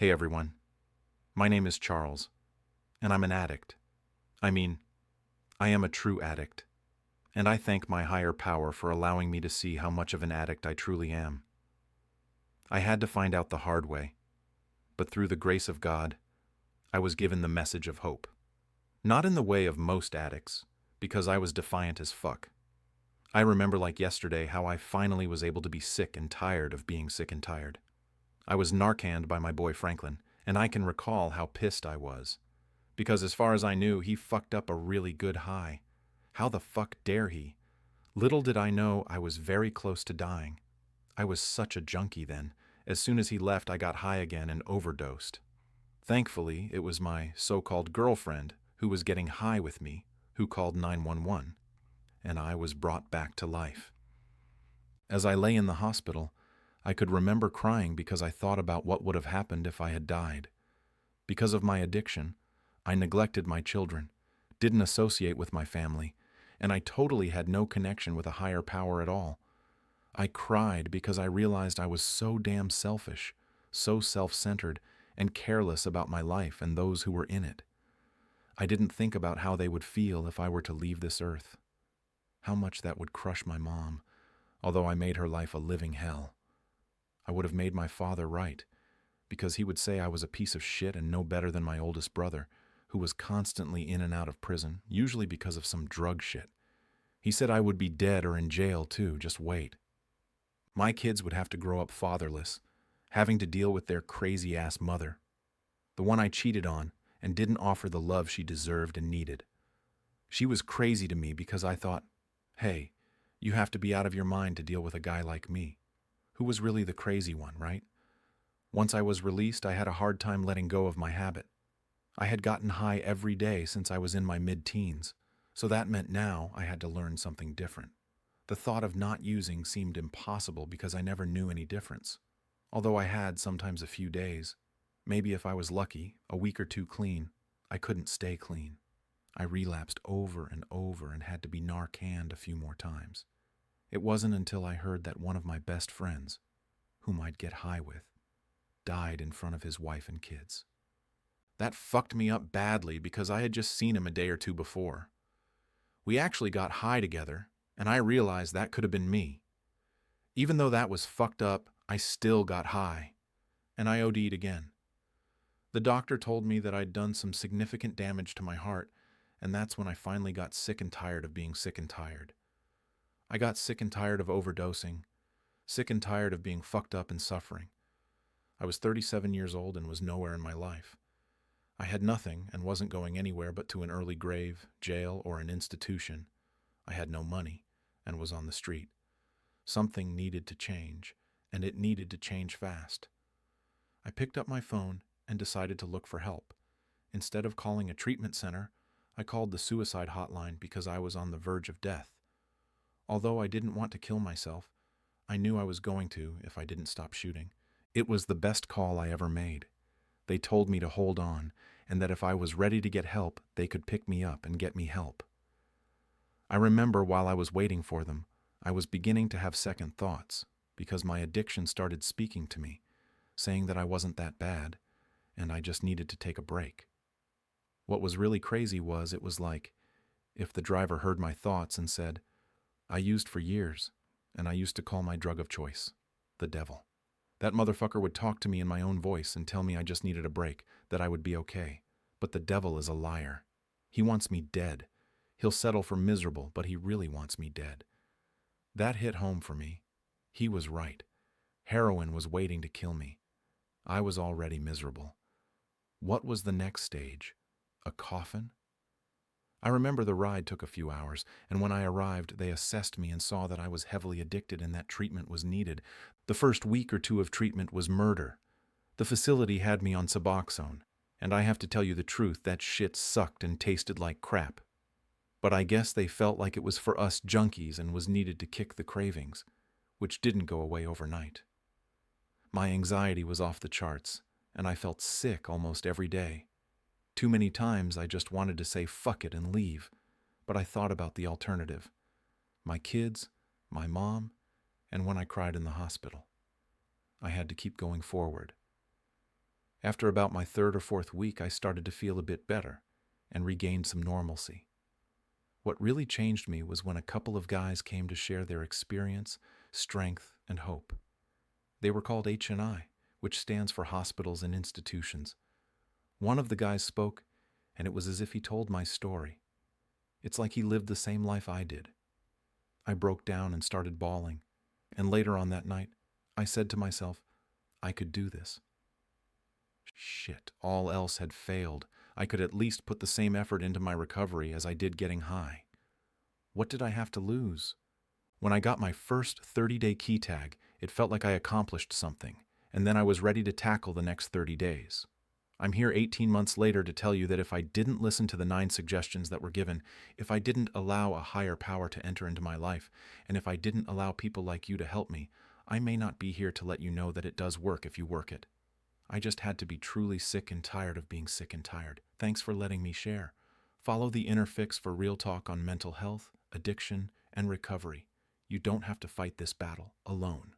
Hey everyone, my name is Charles, and I'm an addict. I mean, I am a true addict, and I thank my higher power for allowing me to see how much of an addict I truly am. I had to find out the hard way, but through the grace of God, I was given the message of hope. Not in the way of most addicts, because I was defiant as fuck. I remember like yesterday how I finally was able to be sick and tired of being sick and tired. I was Narcaned by my boy Franklin, and I can recall how pissed I was. Because as far as I knew, he fucked up a really good high. How the fuck dare he? Little did I know I was very close to dying. I was such a junkie then. As soon as he left, I got high again and overdosed. Thankfully, it was my so-called girlfriend who was getting high with me who called 911, and I was brought back to life. As I lay in the hospital, I could remember crying because I thought about what would have happened if I had died. Because of my addiction, I neglected my children, didn't associate with my family, and I totally had no connection with a higher power at all. I cried because I realized I was so damn selfish, so self-centered, and careless about my life and those who were in it. I didn't think about how they would feel if I were to leave this earth. How much that would crush my mom, although I made her life a living hell. I would have made my father right, because he would say I was a piece of shit and no better than my oldest brother, who was constantly in and out of prison, usually because of some drug shit. He said I would be dead or in jail too, just wait. My kids would have to grow up fatherless, having to deal with their crazy-ass mother, the one I cheated on and didn't offer the love she deserved and needed. She was crazy to me because I thought, hey, you have to be out of your mind to deal with a guy like me, who was really the crazy one, right? Once I was released, I had a hard time letting go of my habit. I had gotten high every day since I was in my mid-teens, so that meant now I had to learn something different. The thought of not using seemed impossible because I never knew any difference. Although I had sometimes a few days, maybe if I was lucky, a week or two clean, I couldn't stay clean. I relapsed over and over and had to be Narcaned a few more times. It wasn't until I heard that one of my best friends, whom I'd get high with, died in front of his wife and kids. That fucked me up badly because I had just seen him a day or two before. We actually got high together, and I realized that could have been me. Even though that was fucked up, I still got high, and I OD'd again. The doctor told me that I'd done some significant damage to my heart, and that's when I finally got sick and tired of being sick and tired. I got sick and tired of overdosing, sick and tired of being fucked up and suffering. I was 37 years old and was nowhere in my life. I had nothing and wasn't going anywhere but to an early grave, jail, or an institution. I had no money and was on the street. Something needed to change, and it needed to change fast. I picked up my phone and decided to look for help. Instead of calling a treatment center, I called the suicide hotline because I was on the verge of death. Although I didn't want to kill myself, I knew I was going to if I didn't stop shooting. It was the best call I ever made. They told me to hold on, and that if I was ready to get help, they could pick me up and get me help. I remember while I was waiting for them, I was beginning to have second thoughts, because my addiction started speaking to me, saying that I wasn't that bad, and I just needed to take a break. What was really crazy was it was like if the driver heard my thoughts and said, I used for years, and I used to call my drug of choice the devil. That motherfucker would talk to me in my own voice and tell me I just needed a break, that I would be okay. But the devil is a liar. He wants me dead. He'll settle for miserable, but he really wants me dead. That hit home for me. He was right. Heroin was waiting to kill me. I was already miserable. What was the next stage? A coffin? I remember the ride took a few hours, and when I arrived, they assessed me and saw that I was heavily addicted and that treatment was needed. The first week or two of treatment was murder. The facility had me on Suboxone, and I have to tell you the truth, that shit sucked and tasted like crap. But I guess they felt like it was for us junkies and was needed to kick the cravings, which didn't go away overnight. My anxiety was off the charts, and I felt sick almost every day. Too many times I just wanted to say fuck it and leave, but I thought about the alternative. My kids, my mom, and when I cried in the hospital. I had to keep going forward. After about my third or fourth week, I started to feel a bit better and regained some normalcy. What really changed me was when a couple of guys came to share their experience, strength, and hope. They were called H&I, which stands for Hospitals and Institutions. One of the guys spoke, and it was as if he told my story. It's like he lived the same life I did. I broke down and started bawling, and later on that night, I said to myself, I could do this. Shit, all else had failed. I could at least put the same effort into my recovery as I did getting high. What did I have to lose? When I got my first 30-day key tag, it felt like I accomplished something, and then I was ready to tackle the next 30 days. I'm here 18 months later to tell you that if I didn't listen to the 9 suggestions that were given, if I didn't allow a higher power to enter into my life, and if I didn't allow people like you to help me, I may not be here to let you know that it does work if you work it. I just had to be truly sick and tired of being sick and tired. Thanks for letting me share. Follow the Inner Fix for real talk on mental health, addiction, and recovery. You don't have to fight this battle alone.